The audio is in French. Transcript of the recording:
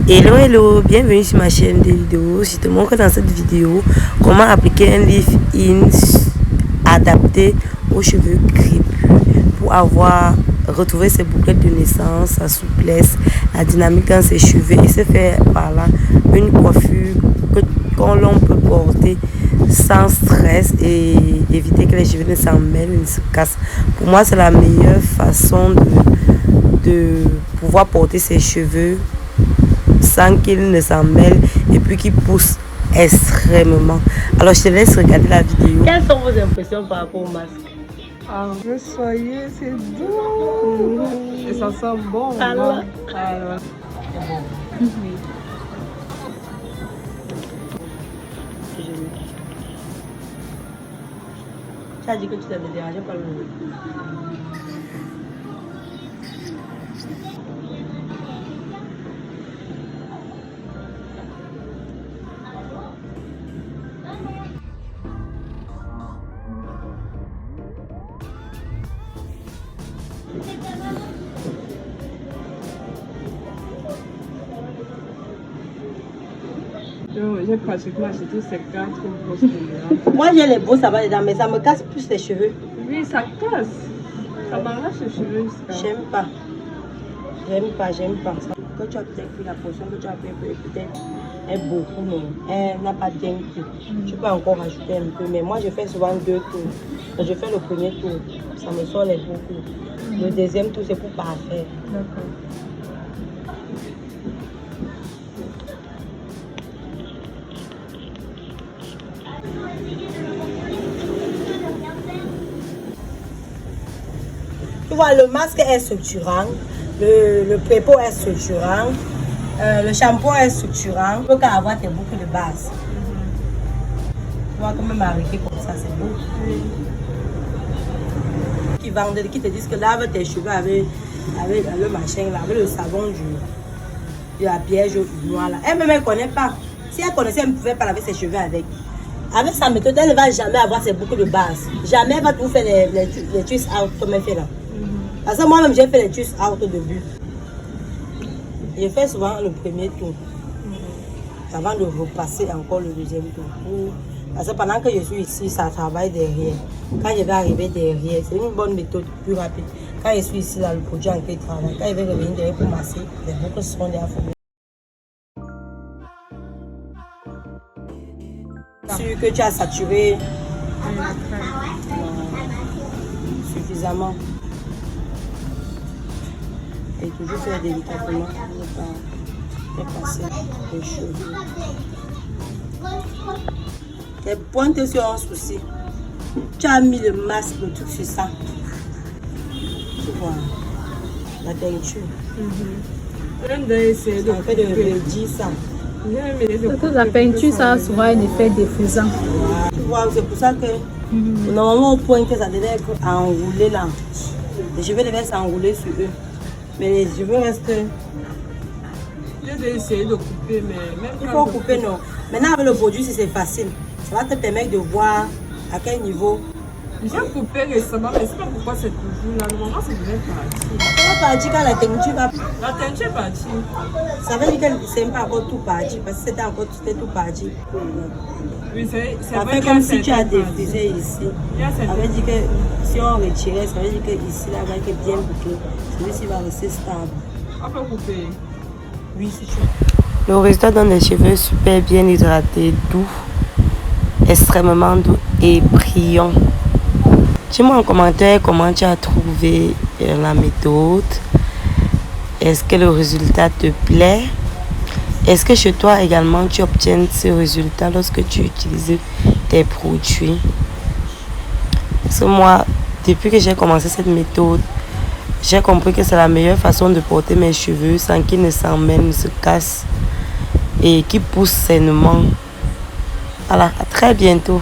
Hello hello, bienvenue sur ma chaîne de vidéos. Je te montre dans cette vidéo comment appliquer un leave-in adapté aux cheveux crépus pour avoir retrouvé ses bouclettes de naissance, sa souplesse, la dynamique dans ses cheveux et se faire par là une coiffure qu'on l'on peut porter sans stress et éviter que les cheveux ne s'en mêlent, ne se cassent. Pour moi, c'est la meilleure façon de pouvoir porter ses cheveux sans qu'ils ne s'en mêlent et puis qu'ils poussent extrêmement. Alors je te laisse regarder la vidéo. Quelles sont vos impressions par rapport au masque? Ah, le soyer, c'est doux. Et ça sent bon. Alors. C'est bon. Tu as dit que tu t'avais dérangé par le... J'ai pratiquement acheté ces 4 brosses là. Moi j'ai les beaux savants dedans, mais ça me casse plus les cheveux. Oui, ça casse. Ça m'arrache les cheveux. J'aime pas. Quand tu as peut-être pris la potion que tu as pris, peut-être est beaucoup, mais elle n'a pas bien pris. Tu peux encore rajouter un peu, mais moi je fais souvent 2 tours. Quand je fais le premier tour, ça me sort les beaucoup. Le deuxième tour, c'est pour parfaire. D'accord. Tu vois, le masque est structurant, le prépo est structurant, le shampoing est structurant. Tu peux avoir tes boucles de base. Tu vois, quand même arrêter comme ça, c'est beau. Qui vendent, qui te disent que lave tes cheveux avec le machin, là, avec le savon de la piège noire. Elle-même, elle ne connaît pas. Si elle connaissait, elle ne pouvait pas laver ses cheveux avec. Avec sa méthode, elle ne va jamais avoir ses boucles de base. Jamais elle va tout faire les twist out comme elle fait là. Parce que moi-même, j'ai fait les twist out au début. Je fais souvent le premier tour. Avant de repasser encore le deuxième tour. Parce que pendant que je suis ici, ça travaille derrière. Quand je vais arriver derrière, c'est une bonne méthode plus rapide. Quand je suis ici, là, le produit en qui travaille. Quand je vais revenir derrière pour masser, les boucles seront déjà formées. Sûr que tu as saturé suffisamment. Et toujours faire délicatement pour ne pas passer les cheveux. Tes pointes sur un souci. Tu as mis le masque, le truc sur ça. Tu vois, la teinture. En fait de redire ça. Parce que la peinture, ça a souvent un effet défaisant. Tu vois, c'est pour ça que normalement au point que ça devait être enroulé là. Les cheveux devaient s'enrouler sur eux. Mais les cheveux restent. J'ai essayé de couper, mais même il faut couper, non. Maintenant, avec le produit, c'est facile. Ça va te permettre de voir à quel niveau. J'ai coupé récemment, mais je ne sais pas pourquoi c'est toujours là. Normalement, c'est déjà parti. Ça va partir quand la teinture va. La teinture est partie. Ça veut dire que c'est pas encore tout parti, parce que c'était tout parti. Oui, c'est ça vrai. Fait comme si tu as défrisé ici. Ça veut dire que si on retirait, ça veut dire que ici, là, va être bien bouclé. Celui-ci va rester stable. On peut couper. Oui, si tu veux. Le résultat donne des cheveux super bien hydratés, doux, extrêmement doux et brillants. Dis-moi en commentaire comment tu as trouvé la méthode. Est-ce que le résultat te plaît? Est-ce que chez toi également tu obtiens ce résultat lorsque tu utilises tes produits? Parce que moi, depuis que j'ai commencé cette méthode, j'ai compris que c'est la meilleure façon de porter mes cheveux sans qu'ils ne s'en mêlent, ne se cassent et qui poussent sainement. Voilà, à très bientôt.